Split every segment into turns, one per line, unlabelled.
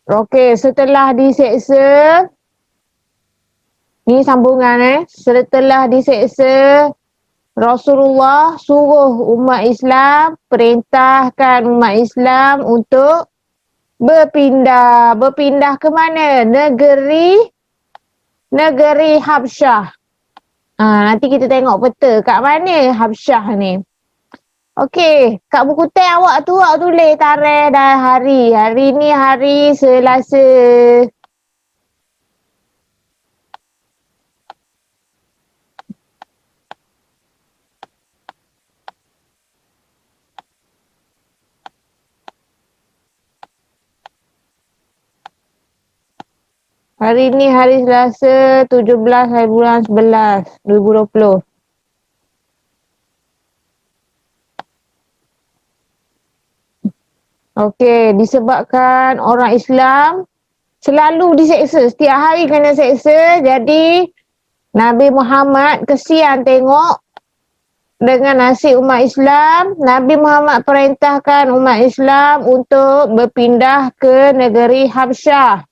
Okey, setelah diseksa, ni sambungan setelah diseksa, Rasulullah suruh umat Islam, perintahkan umat Islam untuk berpindah. Berpindah ke mana? Negeri Habsyah. Nanti kita tengok peta kat mana Habsyah ni. Okey, kat buku teks awak tulis tarikh dan hari. Hari ni hari Selasa. Hari ni hari Selasa 17 hari bulan 11 2020. Okey, disebabkan orang Islam selalu diseksa. Setiap hari kena seksa. Jadi Nabi Muhammad kesian tengok dengan nasib umat Islam. Nabi Muhammad perintahkan umat Islam untuk berpindah ke negeri Habsyah.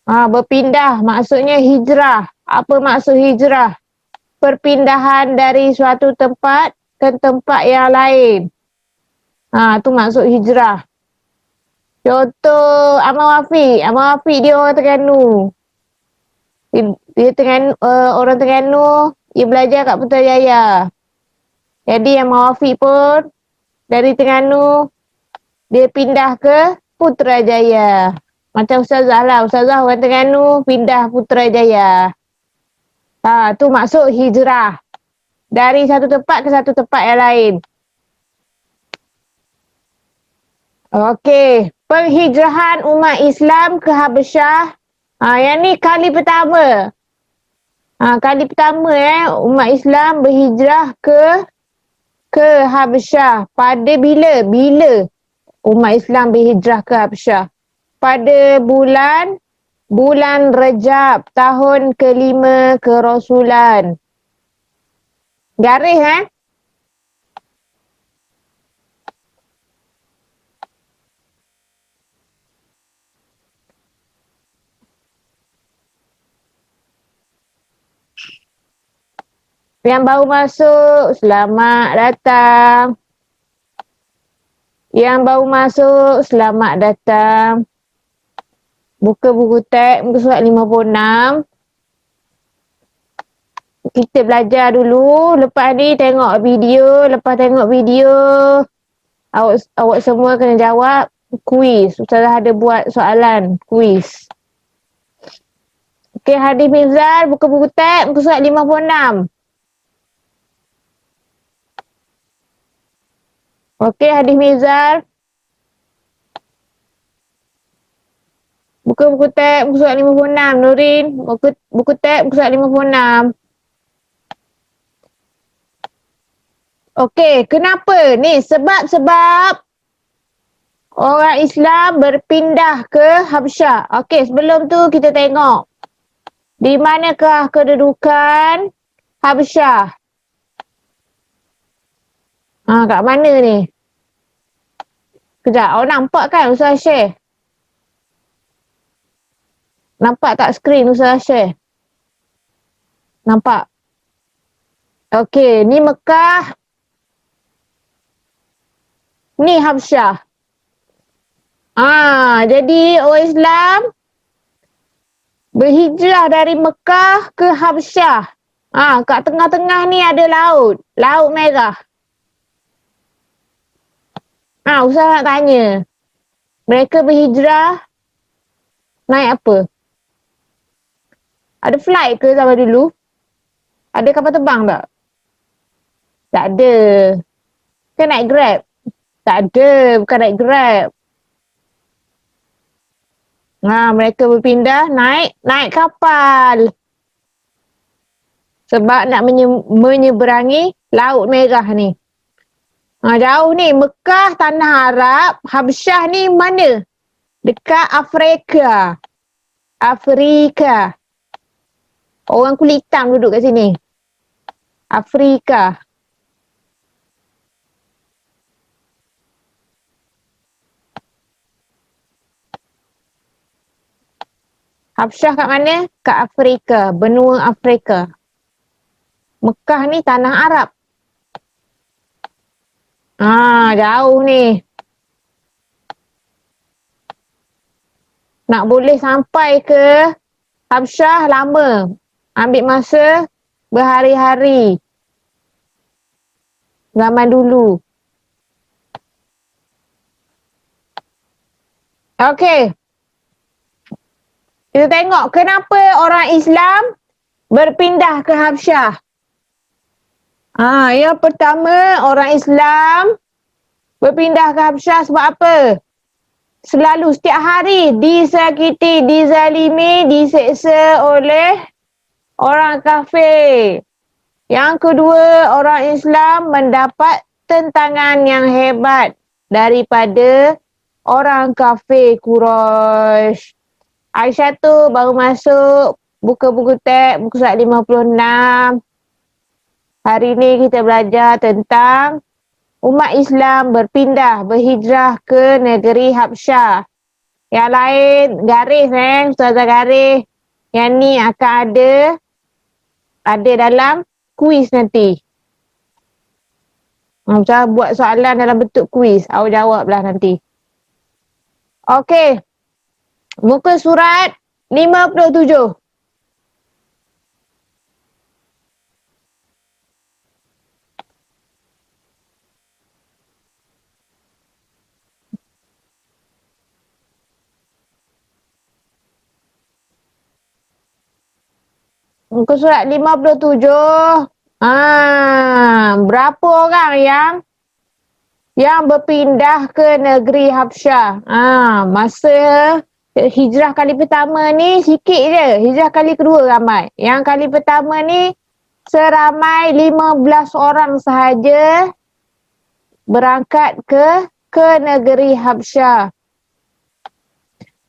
Berpindah maksudnya hijrah. Apa maksud hijrah? Perpindahan dari suatu tempat ke tempat yang lain. Tu maksud hijrah. Contoh Ahmad Wafiq dia orang Terengganu. Dia orang Terengganu, dia belajar kat Putrajaya. Jadi Ahmad Wafiq pun dari Terengganu, dia pindah ke Putrajaya. Macam Ustazah lah. Ustazah orang Terengganu pindah Putrajaya. Tu maksud hijrah. Dari satu tempat ke satu tempat yang lain. Okey, penghijrahan umat Islam ke Habsyah. Yang ni kali pertama. Kali pertama umat Islam berhijrah ke Habsyah. Pada bila? Bila umat Islam berhijrah ke Habsyah? Pada bulan Rejab tahun ke-5 kerasulan. Garis Yang baru masuk, selamat datang. Yang baru masuk, selamat datang. Buka buku teks, muka surat 56. Kita belajar dulu. Lepas ni tengok video. Lepas tengok video, awak semua kena jawab kuis. Ustazah ada buat soalan kuis. Okey, Hadi Mizal, buka buku teks, muka surat 56. Okey, Hadis Mizal. Buka buku teks, muka surat 56. Nurin, buka buku teks, muka surat 56. Okey, kenapa? Ni sebab-sebab orang Islam berpindah ke Habsyah. Okey, sebelum tu kita tengok. Di manakah kedudukan Habsyah? Kat mana ni? Kejap, awak nampak kan Ustaz share? Nampak tak skrin Ustaz share? Nampak? Okey, ni Mekah. Ni Habsyah. Jadi orang Islam berhijrah dari Mekah ke Habsyah. Kat tengah-tengah ni ada laut. Laut Merah. Ustaz nak tanya. Mereka berhijrah naik apa? Ada flight ke zaman dulu? Ada kapal terbang tak? Tak ada. Kan naik Grab? Tak ada. Bukan naik Grab. Mereka berpindah naik kapal. Sebab nak menyeberangi Laut Merah ni. Jauh ni. Mekah, Tanah Arab. Habsyah ni mana? Dekat Afrika. Orang kulit hitam duduk kat sini. Afrika. Habsyah kat mana? Kat Afrika, benua Afrika. Mekah ni tanah Arab. Jauh ni. Nak boleh sampai ke Habsyah lama. Ambil masa berhari-hari. Zaman dulu. Okey. Kita tengok kenapa orang Islam berpindah ke Habsyah. Yang pertama, orang Islam berpindah ke Habsyah sebab apa? Selalu setiap hari disakiti, dizalimi, diseksa oleh orang kafir. Yang kedua, orang Islam mendapat tentangan yang hebat daripada orang kafir Quraisy. Aisyah tu baru masuk buka buku teks, buku surat 56. Hari ni kita belajar tentang umat Islam berhijrah ke negeri Habsyah. Yang lain garis Ustazah garis. Yang ni akan ada dalam kuis nanti. Ustazah buat soalan dalam bentuk kuis. Awak jawablah nanti. Okey. Muka surat 57. Muka surat 57. Berapa orang yang berpindah ke negeri Habsyah? Masa hijrah kali pertama ni sikit je. Hijrah kali kedua ramai. Yang kali pertama ni seramai 15 orang sahaja berangkat ke negeri Habsyah.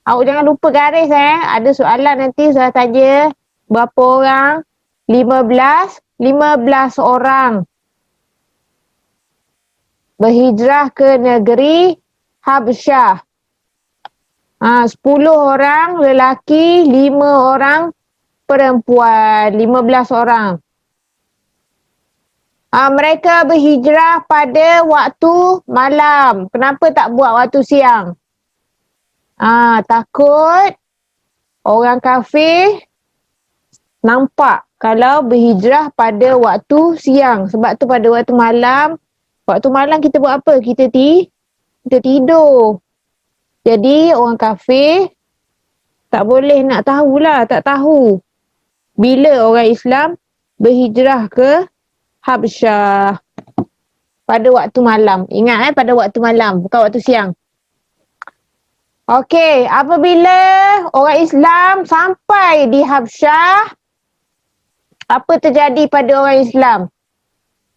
Awak jangan lupa garis Ada soalan nanti saya tanya berapa orang? 15 orang berhijrah ke negeri Habsyah. 10 orang lelaki, 5 orang perempuan, 15 orang. Mereka berhijrah pada waktu malam. Kenapa tak buat waktu siang? Takut orang kafir nampak kalau berhijrah pada waktu siang. Sebab tu pada waktu malam kita buat apa? Kita tidur. Jadi orang kafir tak boleh nak tahulah, tak tahu bila orang Islam berhijrah ke Habsyah pada waktu malam. Ingat pada waktu malam, bukan waktu siang. Okey, apabila orang Islam sampai di Habsyah, apa terjadi pada orang Islam?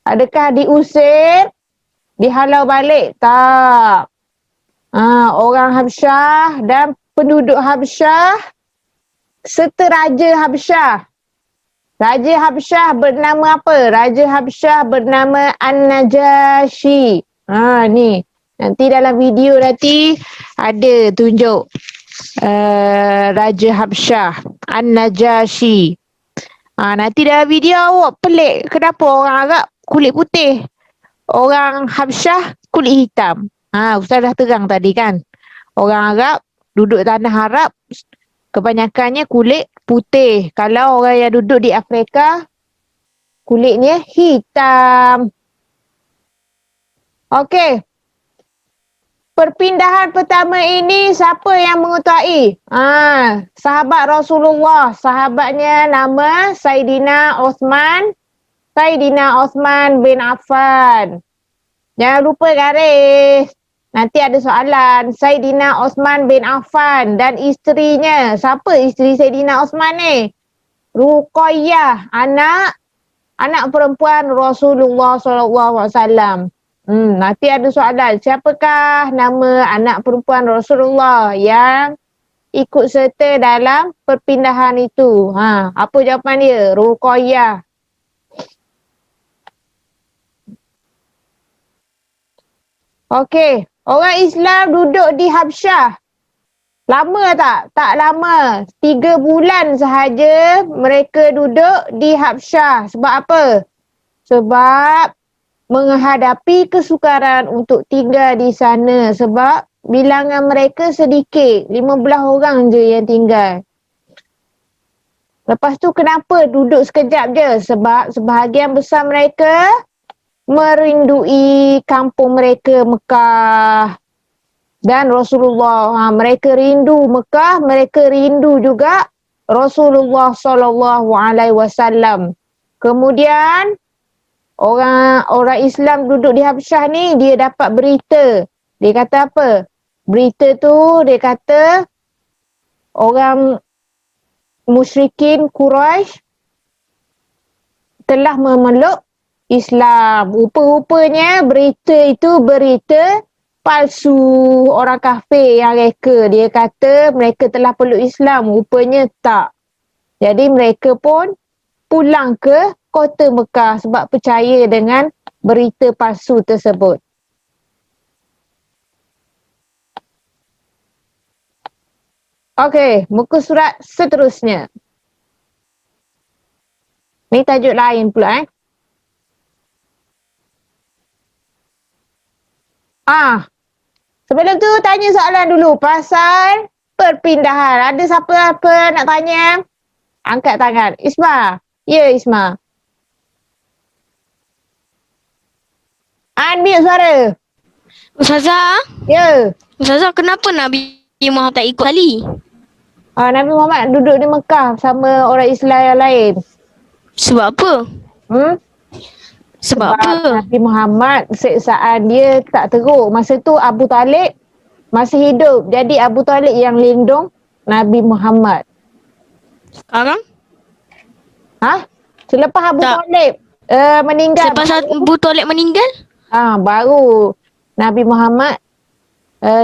Adakah diusir? Dihalau balik? Tak. Orang Habsyah dan penduduk Habsyah serta Raja Habsyah. Raja Habsyah bernama apa? Raja Habsyah bernama An-Najashi. Ni. Nanti dalam video nanti ada tunjuk Raja Habsyah An-Najashi. Nanti dalam video awak pelik. Kenapa orang Arab kulit putih? Orang Habsyah kulit hitam. Ustaz dah terang tadi kan. Orang Arab duduk tanah Arab kebanyakannya kulit putih. Kalau orang yang duduk di Afrika kulitnya hitam. Okey. Perpindahan pertama ini siapa yang mengetuai? Sahabat Rasulullah. Sahabatnya nama Saidina Osman. Saidina Osman bin Affan. Jangan lupa garis. Nanti ada soalan. Saidina Osman bin Affan dan isterinya. Siapa isteri Saidina Osman ni? Ruqayyah. Anak perempuan Rasulullah SAW. Nanti ada soalan. Siapakah nama anak perempuan Rasulullah yang ikut serta dalam perpindahan itu? Apa jawapan dia? Ruqayyah. Okey. Orang Islam duduk di Habsyah Lama tak? Tak lama. 3 bulan sahaja mereka duduk di Habsyah. Sebab apa? Sebab menghadapi kesukaran untuk tinggal di sana. Sebab bilangan mereka sedikit. 15 orang je yang tinggal. Lepas tu kenapa duduk sekejap je? Sebab sebahagian besar mereka merindui kampung mereka Mekah. Dan Rasulullah, mereka rindu Mekah, mereka rindu juga Rasulullah SAW. Kemudian orang Islam duduk di Habsyah ni, dia dapat berita. Dia kata apa? Berita tu dia kata orang musyrikin Quraisy telah memeluk Islam. Rupa-rupanya berita itu berita palsu, orang kafir yang reka. Dia kata mereka telah peluk Islam. Rupanya tak. Jadi mereka pun pulang ke kota Mekah sebab percaya dengan berita palsu tersebut. Okey, muka surat seterusnya. Ni tajuk lain pula Sebelum tu tanya soalan dulu pasal perpindahan. Ada siapa-siapa nak tanya? Angkat tangan. Isma. Ya, Isma. Unmute suara.
Ustazah,
Ya.
Ustazah kenapa Nabi Muhammad tak ikut Ali?
Nabi Muhammad duduk di Mekah bersama orang Islam yang lain.
Sebab apa? Sebab apa?
Nabi Muhammad saat dia tak teruk. Masa tu Abu Talib masih hidup. Jadi Abu Talib yang lindung Nabi Muhammad.
Sekarang?
Selepas Abu Talib meninggal.
Selepas Abu Talib meninggal?
Baru Nabi Muhammad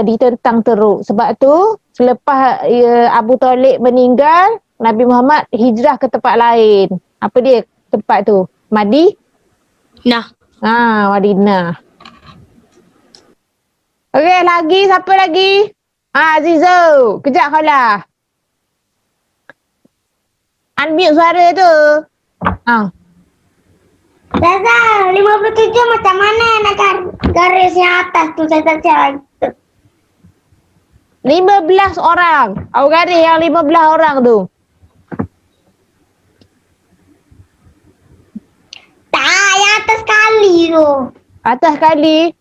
ditentang teruk. Sebab tu selepas Abu Talib meninggal, Nabi Muhammad hijrah ke tempat lain. Apa dia tempat tu?
Nah.
Madinah. Okey, lagi siapa lagi? Azizo. Kejap kau lah. Unmute suara tu.
Zaza, 57 macam mana nak garis yang atas tu? Saya tak cakap.
15 orang. Awak garis yang 15 orang tu.
Tak, yang atas kali tu.
Atas kali.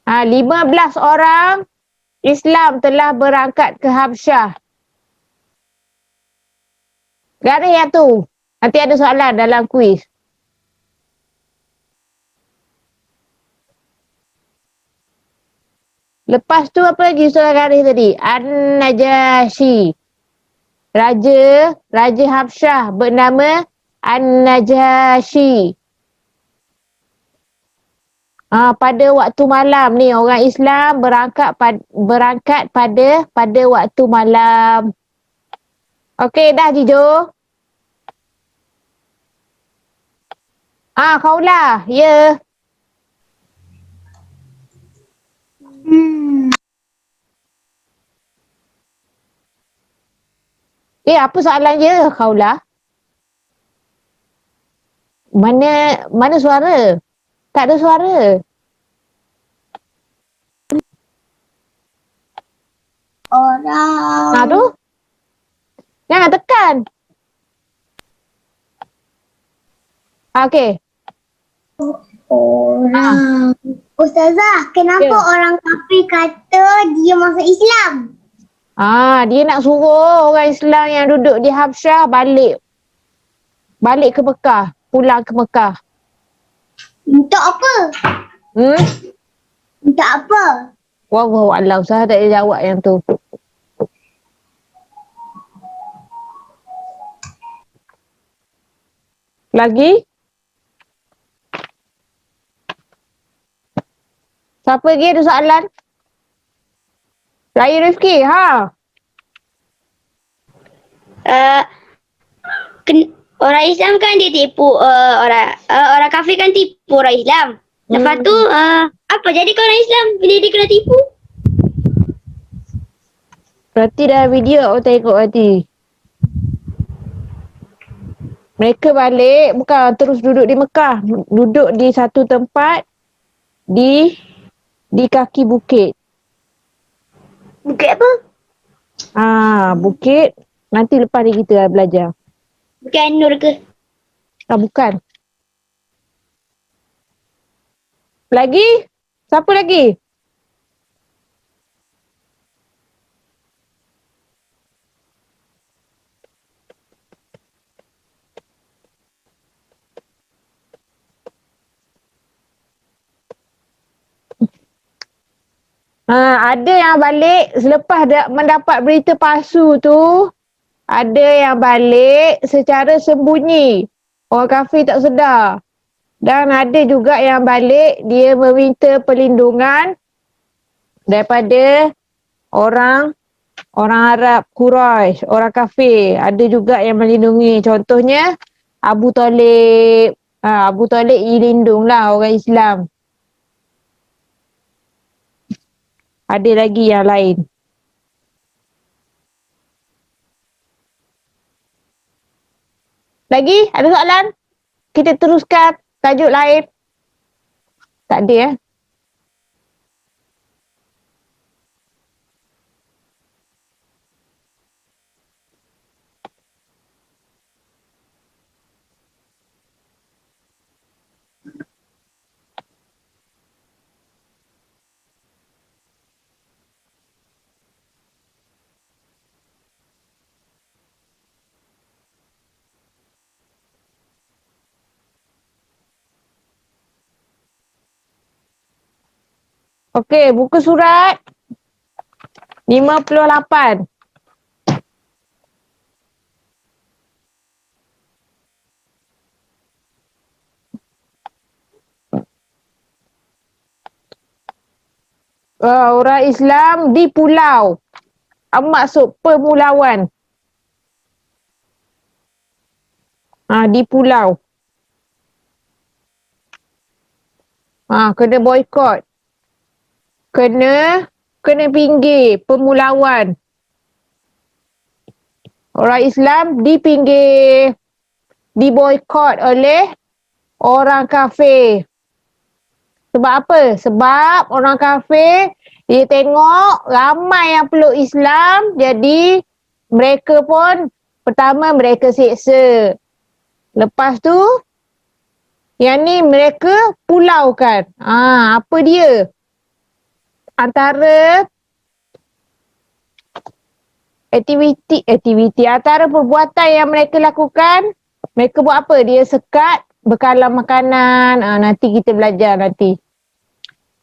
Ha, 15 orang Islam telah berangkat ke Habsyah. Garis yang tu. Nanti ada soalan dalam kuis. Lepas tu apa lagi soalan garis tadi? An-Najashi. Raja Habsyah bernama An-Najashi. Pada waktu malam ni orang Islam berangkat pada waktu malam. Okey dah Jijo. Kaulah. Ya. Apa soalan je Kaulah? Mana suara? Tak ada suara.
Orang.
Tu. Jangan tekan. Okey.
Orang. Ustazah, kenapa orang kafir kata dia masuk Islam?
Dia nak suruh orang Islam yang duduk di Habsyah balik. Balik ke Mekah. Pulang ke Mekah.
Untuk apa? Tak apa.
Wallahualam, saya tak boleh jawab yang tu. Lagi? Siapa lagi ada soalan? Raya Rifki, ha?
Orang Islam kan dia tipu orang kafir kan tipu orang Islam. Lepas tu apa jadi kau orang Islam bila dia kena tipu?
Berarti dah video aku tengok nanti. Mereka balik, bukan terus duduk di Mekah. Duduk di satu tempat di kaki bukit.
Bukit apa?
Bukit. Nanti lepas ni kita belajar.
Bukit Nur ke?
Bukan. Lagi? Siapa lagi? Ada yang balik selepas mendapat berita palsu tu, ada yang balik secara sembunyi. Orang kafir tak sedar. Dan ada juga yang balik dia meminta perlindungan daripada orang Arab, Quraisy, orang kafir. Ada juga yang melindungi. Contohnya Abu Talib. Abu Talib dilindunglah orang Islam. Ada lagi yang lain. Lagi? Ada soalan? Kita teruskan tajuk lain. Tak ada Okey, buku surat 58. Orang Islam di pulau. Apa maksud pemulauan? Di pulau. Kena boykot. Kena pinggir pemulauan. Orang Islam di pinggir, diboykot oleh orang kafir. Sebab apa? Sebab orang kafir dia tengok ramai yang peluk Islam, jadi mereka pun pertama mereka seksa. Lepas tu yang ni mereka pulaukan. Apa dia? Antara aktiviti antara perbuatan yang mereka lakukan, mereka buat apa? Dia sekat bekalan makanan. Nanti kita belajar nanti.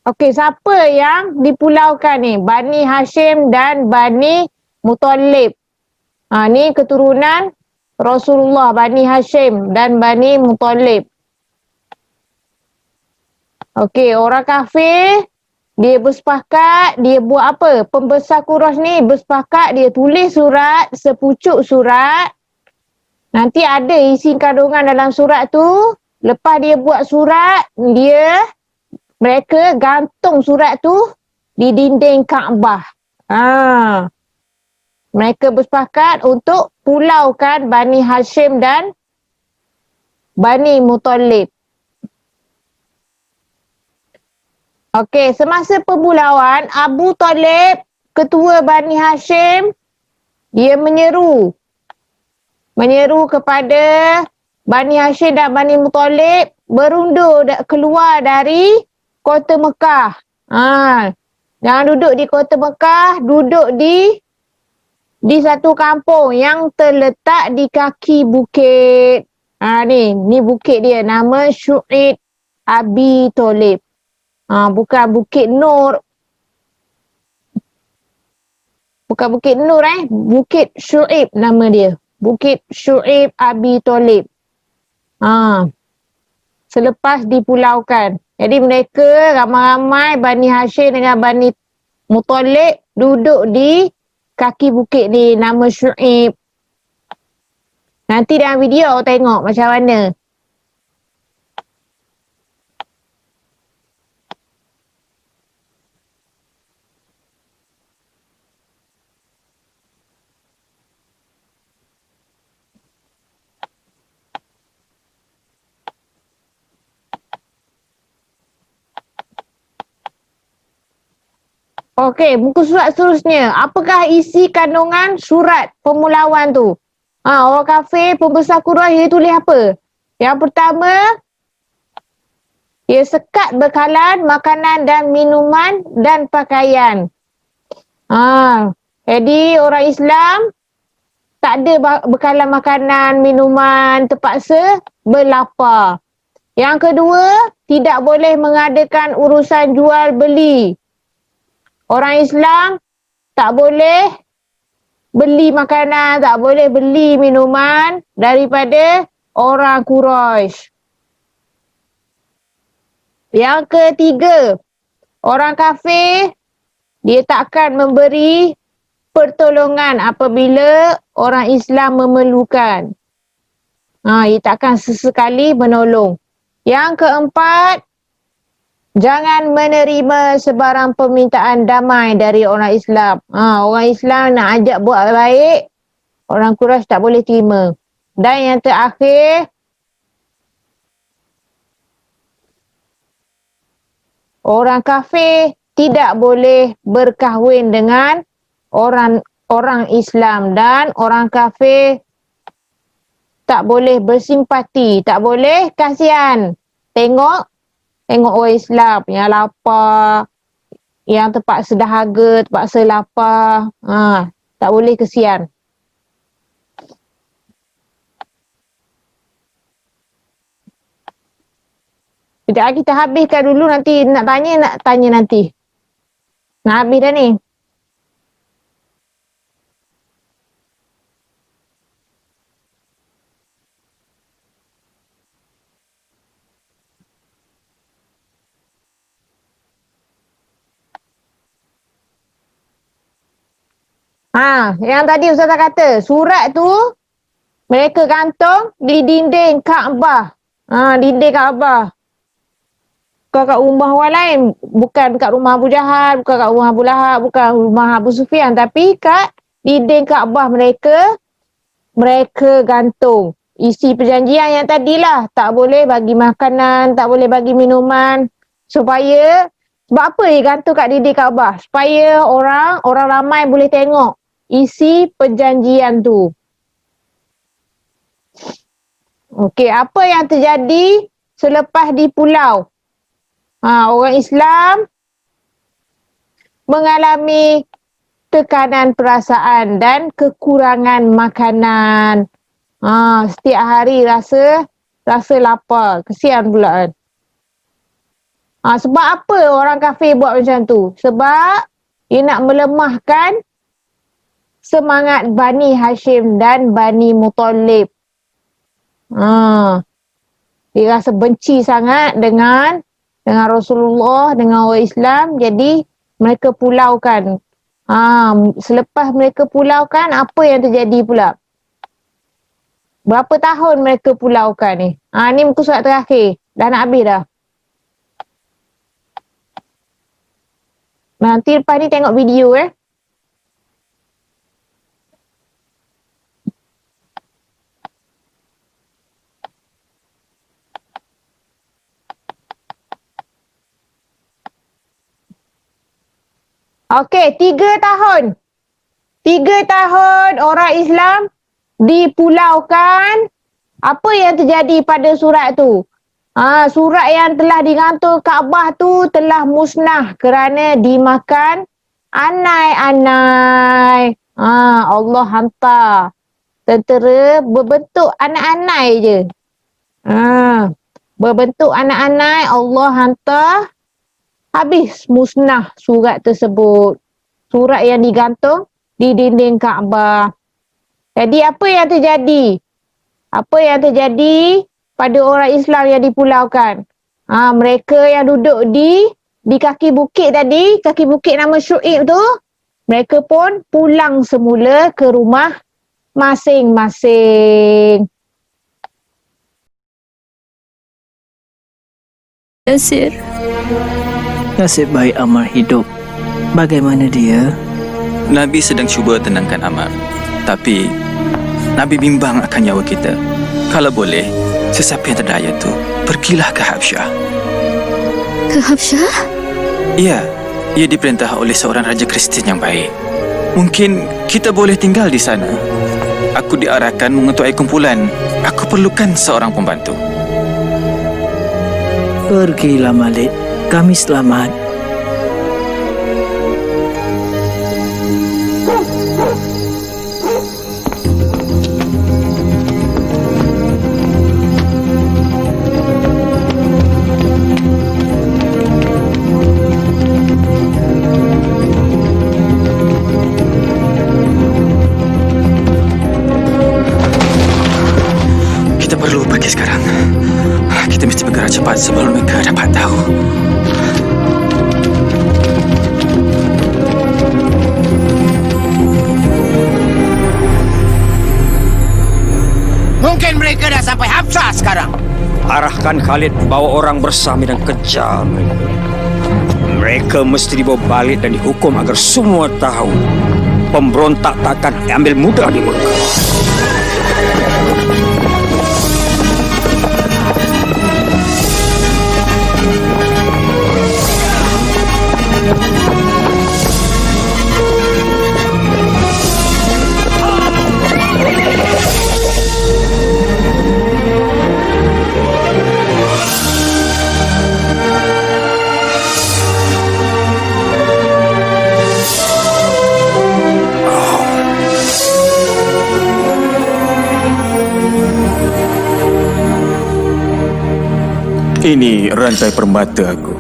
Okey, siapa yang dipulaukan ni? Bani Hashim dan Bani Muttalib. Ni keturunan Rasulullah, Bani Hashim dan Bani Muttalib. Okey, orang kafir dia bersepakat, dia buat apa? Pembesar Quraisy ni bersepakat, dia tulis surat, sepucuk surat. Nanti ada isi kandungan dalam surat tu. Lepas dia buat surat, mereka gantung surat tu di dinding Kaabah. Mereka bersepakat untuk pulaukan Bani Hashim dan Bani Muttalib. Okey, semasa pemulauan, Abu Talib, ketua Bani Hashim, dia menyeru kepada Bani Hashim dan Bani Muttalib berundur keluar dari kota Mekah. Jangan duduk di kota Mekah, duduk di satu kampung yang terletak di kaki bukit. Ni bukit dia, nama Syu'id Abi Talib. Bukan Bukit Nur. Bukan Bukit Nur Bukit Syuib nama dia. Bukit Syuib Abi Talib. Selepas dipulaukan. Jadi mereka ramai-ramai Bani Hashim dengan Bani Muttalib duduk di kaki bukit ni nama Syuib. Nanti dalam video tengok macam mana. Okey, buku surat seterusnya. Apakah isi kandungan surat pemulauan tu? Orang kafir pembesar Quraisy dia tulis apa? Yang pertama, dia sekat bekalan, makanan dan minuman dan pakaian. Jadi orang Islam tak ada bekalan makanan, minuman, terpaksa berlapar. Yang kedua, tidak boleh mengadakan urusan jual beli. Orang Islam tak boleh beli makanan, tak boleh beli minuman daripada orang Quraisy. Yang ketiga, orang kafir dia takkan memberi pertolongan apabila orang Islam memerlukan. Dia takkan sesekali menolong. Yang keempat, jangan menerima sebarang permintaan damai dari orang Islam. Orang Islam nak ajak buat baik, orang Quraisy tak boleh terima. Dan yang terakhir, orang kafir tidak boleh berkahwin dengan orang Islam dan orang kafir tak boleh bersimpati, tak boleh kasihan. Tengok orang Islam yang lapar, yang terpaksa dahaga, terpaksa lapar. Tak boleh kesian. Sekejap kita habiskan dulu, nanti nak tanya nanti. Nak habis dah ni. Yang tadi Ustazah kata, surat tu mereka gantung di dinding Kaabah. Dinding Kaabah. Bukan kat rumah orang lain. Bukan kat rumah Abu Jahal, bukan kat rumah Abu Lahab, bukan rumah Abu Sufyan. Tapi kat dinding Kaabah mereka gantung. Isi perjanjian yang tadilah. Tak boleh bagi makanan, tak boleh bagi minuman. Supaya, sebab apa dia gantung kat dinding Kaabah? Supaya orang ramai boleh tengok isi perjanjian tu. Okey, apa yang terjadi selepas di pulau? Orang Islam mengalami tekanan perasaan dan kekurangan makanan. Setiap hari rasa lapar. Kesian pula kan. Sebab apa orang kafir buat macam tu? Sebab dia nak melemahkan semangat Bani Hashim dan Bani Muttalib. Dia rasa benci sangat dengan Rasulullah, dengan orang Islam. Jadi mereka pulaukan. Selepas mereka pulaukan, apa yang terjadi pula? Berapa tahun mereka pulaukan ni? Ni muka surat terakhir. Dah nak habis dah. Nanti lepas ni tengok video Okey, 3 tahun. 3 tahun orang Islam dipulaukan. Apa yang terjadi pada surat tu? Surat yang telah digantung Kaabah tu telah musnah kerana dimakan anai-anai. Allah hantar tentera berbentuk anak-anai je. Berbentuk anak-anai, Allah hantar habis musnah surat tersebut. Surat yang digantung di dinding Kaabah. Jadi apa yang terjadi? Apa yang terjadi pada orang Islam yang dipulaukan? Mereka yang duduk di kaki bukit tadi, kaki bukit nama Syuib tu, mereka pun pulang semula ke rumah masing-masing.
Yasir.
Nasib baik Ammar hidup. Bagaimana dia?
Nabi sedang cuba tenangkan Ammar. Tapi Nabi bimbang akan nyawa kita. Kalau boleh, sesiapa yang terdaya tu, pergilah ke Habsyah.
Ke Habsyah?
Ya, ia diperintah oleh seorang raja Kristian yang baik. Mungkin kita boleh tinggal di sana. Aku diarahkan mengetuai kumpulan. Aku perlukan seorang pembantu.
Pergilah Malik. Kami selamat.
Kita perlu pergi sekarang. Kita mesti bergerak cepat sebelum mereka dapat tahu.
Mungkin mereka dah sampai Habsyah sekarang.
Arahkan Khalid bawa orang bersama dan kejar mereka. Mereka mesti dibawa balik dan dihukum agar semua tahu pemberontak takkan ambil mudah di Mekah.
Ini rantai permata aku.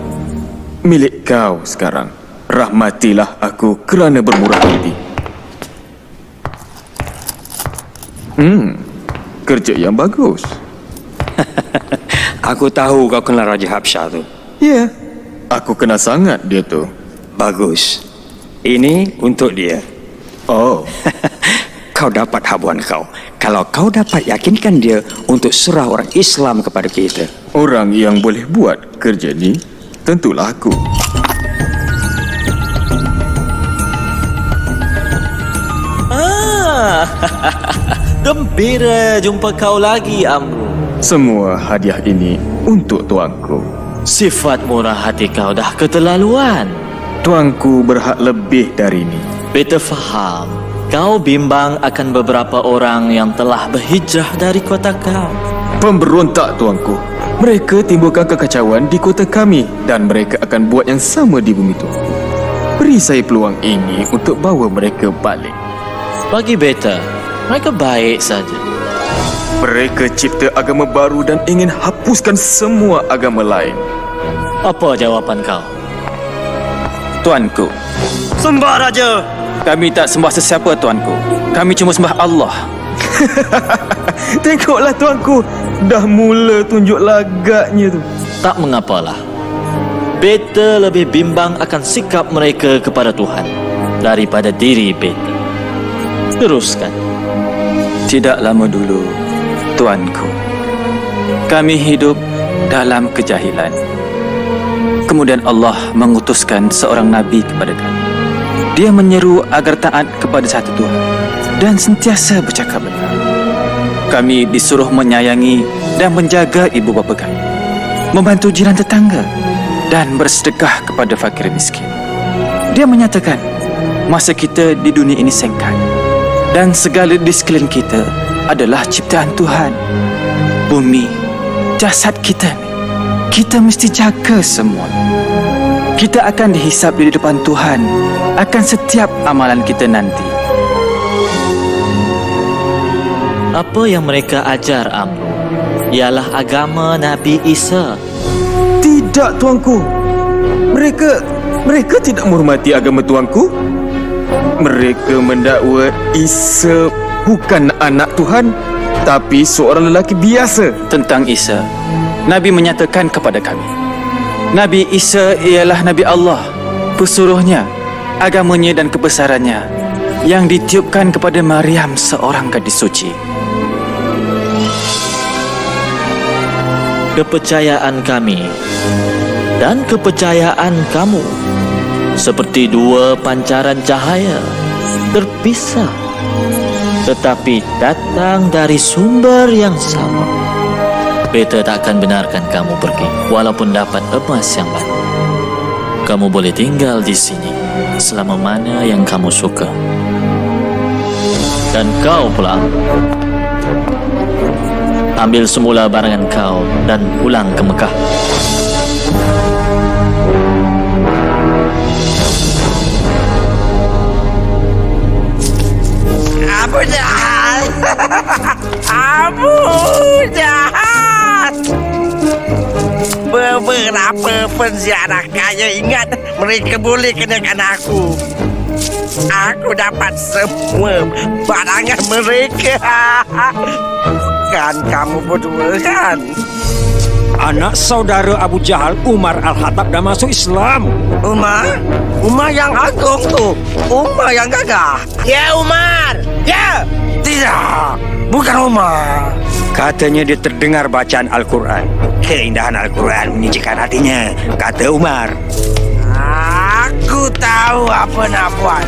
Milik kau sekarang. Rahmatilah aku kerana bermurah hati. Kerja yang bagus.
Aku tahu kau kenal Raja Habsyah tu.
Ya, aku kenal sangat dia tu.
Bagus. Ini untuk dia.
Oh,
Kau dapat habuan kau. Kalau kau dapat yakinkan dia untuk serah orang Islam kepada kita.
orang yang boleh buat kerja ni tentulah aku.
Gembira jumpa kau lagi, Amru.
Semua hadiah ini untuk tuanku.
Sifat murah hati kau dah keterlaluan.
Tuanku berhak lebih dari ini.
Beta faham. Kau bimbang akan beberapa orang yang telah berhijrah dari kota kau.
Pemberontak, tuanku. Mereka timbulkan kekacauan di kota kami dan mereka akan buat yang sama di bumi tuanku. Beri saya peluang ini untuk bawa mereka balik.
Bagi beta, mereka baik saja.
Mereka cipta agama baru dan ingin hapuskan semua agama lain.
Apa jawapan kau?
Tuanku,
Sembah Raja!
kami tak sembah sesiapa, tuanku. Kami cuma sembah Allah. Tengoklah, tuanku. Dah mula tunjuk lagaknya tu.
Tak mengapalah. Beta lebih bimbang akan sikap mereka kepada Tuhan daripada diri beta. Teruskan.
Tidak lama dulu, tuanku, kami hidup dalam kejahilan. Kemudian Allah mengutuskan seorang Nabi kepada kami. Dia menyeru agar taat kepada satu Tuhan dan sentiasa bercakap benar. Kami disuruh menyayangi dan menjaga ibu bapa kami, membantu jiran tetangga dan bersedekah kepada fakir miskin. Dia menyatakan masa kita di dunia ini singkat dan segala di sekeliling kita adalah ciptaan Tuhan. Bumi, jasad kita ni, kita mesti jaga semua. Kita akan dihisap di depan Tuhan akan setiap amalan kita nanti.
Apa yang mereka ajar, Amru, ialah agama Nabi Isa.
Tidak, tuanku.
Mereka tidak menghormati agama tuanku. Mereka mendakwa Isa bukan anak Tuhan, tapi seorang lelaki biasa.
Tentang Isa, Nabi menyatakan kepada kami, Nabi Isa ialah Nabi Allah, pesuruhnya, agamanya dan kebesarannya yang ditiupkan kepada Maryam, seorang gadis suci.
Kepercayaan kami dan kepercayaan kamu seperti dua pancaran cahaya terpisah, tetapi datang dari sumber yang sama. Beta tak akan benarkan kamu pergi walaupun dapat emas yang banyak. Kamu boleh tinggal di sini selama mana yang kamu suka. Dan kau pula ambil semula barangan kau dan pulang ke Mekah.
Abu Jahal! Abu Jahal! Beberapa penziarah kaya ingat mereka boleh kenakan aku. Aku dapat semua barangan mereka. Kan kamu berdua kan?
Anak saudara Abu Jahal, Umar Al-Khattab, dah masuk Islam.
Umar? Umar yang agung tu. Umar yang gagah. Ya Umar! Ya! Tidak! Bukan Umar.
Katanya dia terdengar bacaan Al-Quran. Keindahan Al-Quran menyejukkan hatinya, kata Umar.
Aku tahu apa nak buat.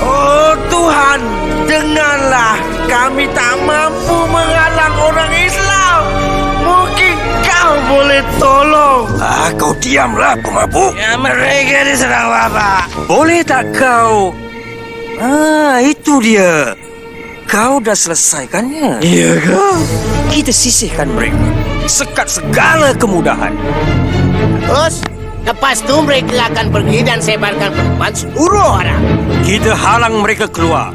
Oh Tuhan, dengarlah. Kami tak mampu menghalang orang Islam. Mungkin kau boleh tolong.
Kau diamlah, pemabuk.
Ya, mereka diserang Bapak.
Boleh tak kau? Itu dia. Kau dah selesaikannya.
Iya kau.
Kita sisihkan mereka. Sekat segala kemudahan.
Terus, lepas tu mereka akan pergi dan sebarkan perempuan seluruh orang.
Kita halang mereka keluar.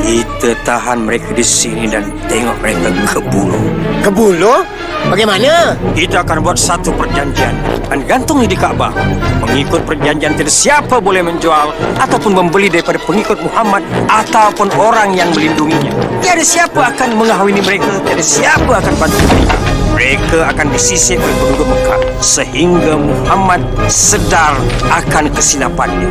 Kita tahan mereka di sini dan tengok mereka ke bulu.
Ke bulu? Bagaimana?
Kita akan buat satu perjanjian dan gantungnya di Kaabah. Mengikut perjanjian tidak siapa boleh menjual ataupun membeli daripada pengikut Muhammad ataupun orang yang melindunginya. Tiada siapa akan mengahwini mereka, tiada siapa akan bantu mereka. Mereka akan disisih oleh penduduk Mekah sehingga Muhammad sedar akan kesilapannya.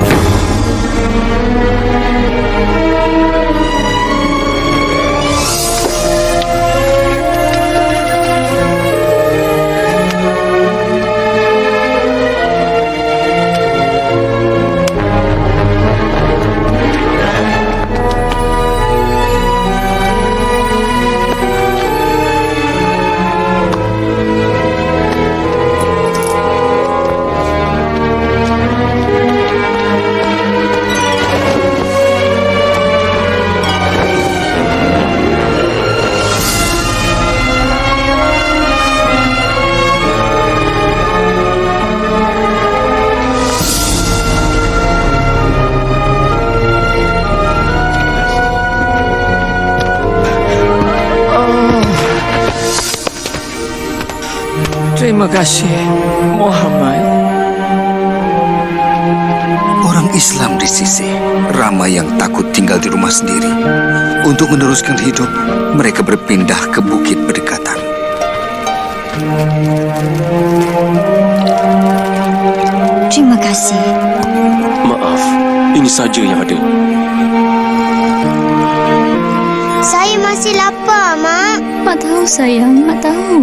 Terima kasih, Muhammad.
Orang Islam di sisi ramai yang takut tinggal di rumah sendiri. Untuk meneruskan hidup, mereka berpindah ke bukit berdekatan.
Terima kasih.
Maaf, ini saja yang ada.
Saya masih lapar, Mak.
Mak tahu sayang, Mak tahu.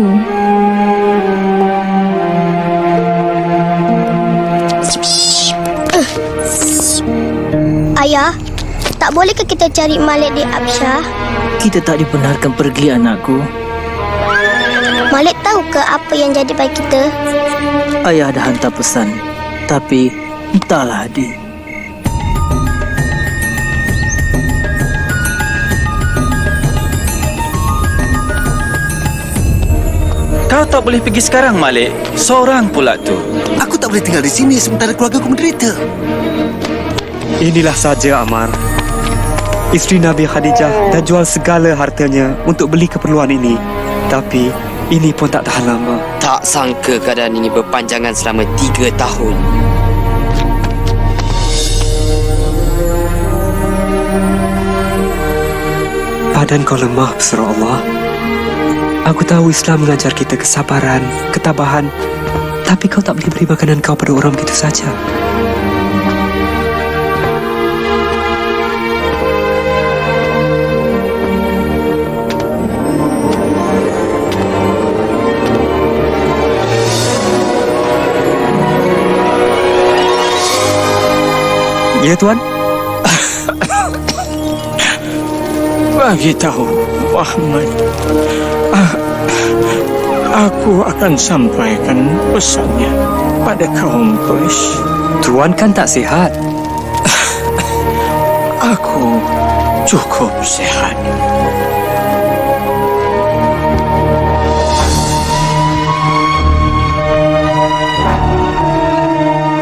Ayah, tak bolehkah kita cari Malik di Absyah?
Kita tak dibenarkan pergi, anakku.
Malik tahu ke apa yang jadi pada kita?
Ayah dah hantar pesan, tapi entahlah, adik.
Kau tak boleh pergi sekarang, Malik. Seorang pula tu.
Aku tak boleh tinggal di sini sementara keluarga aku menderita.
Inilah saja Ammar. Isteri Nabi Khadijah dah jual segala hartanya untuk beli keperluan ini. Tapi ini pun tak tahan lama.
Tak sangka keadaan ini berpanjangan selama 3 tahun.
Badan kau lemah, Surah Allah. Aku tahu Islam mengajar kita kesabaran, ketabahan. Tapi kau tak boleh beri makanan kau pada orang begitu saja. Ya, Tuan.
Bagi tahu Muhammad, aku akan sampaikan pesannya pada kaum Quraisy.
Tuan kan tak sihat.
Aku cukup sehat.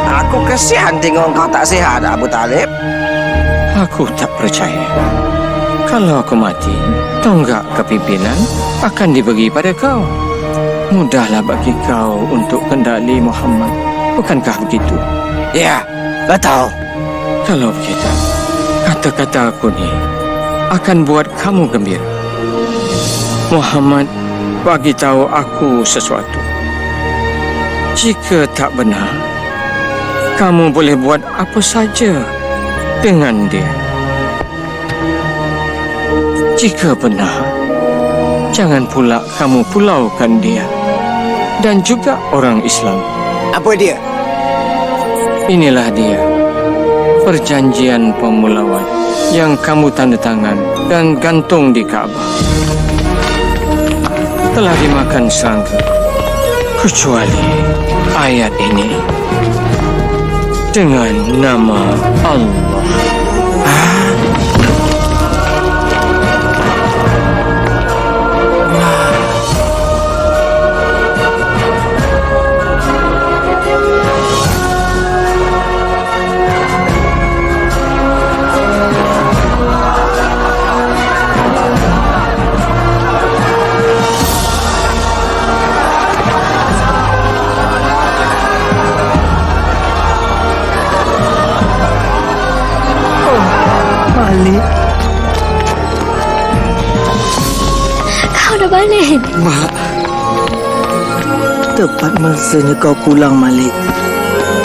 Aku kesian tengok kau tak sihat, Abu Talib.
Aku tak percaya. Kalau aku mati, tonggak kepimpinan akan dibagi pada kau. Mudahlah bagi kau untuk kendali Muhammad. Bukankah begitu?
Ya, betul.
Kalau begitu, kata-kata aku ni akan buat kamu gembira. Muhammad bagi tahu aku sesuatu. Jika tak benar, kamu boleh buat apa saja dengan dia. Jika benar, jangan pula kamu pulaukan dia dan juga orang Islam.
Apa dia?
Inilah dia, perjanjian pemulauan yang kamu tanda tangan dan gantung di Kaabah. Telah dimakan serangga, kecuali ayat ini dengan nama Allah.
Balik. Kau dah balik.
Mak, tepat masanya kau pulang, Malik.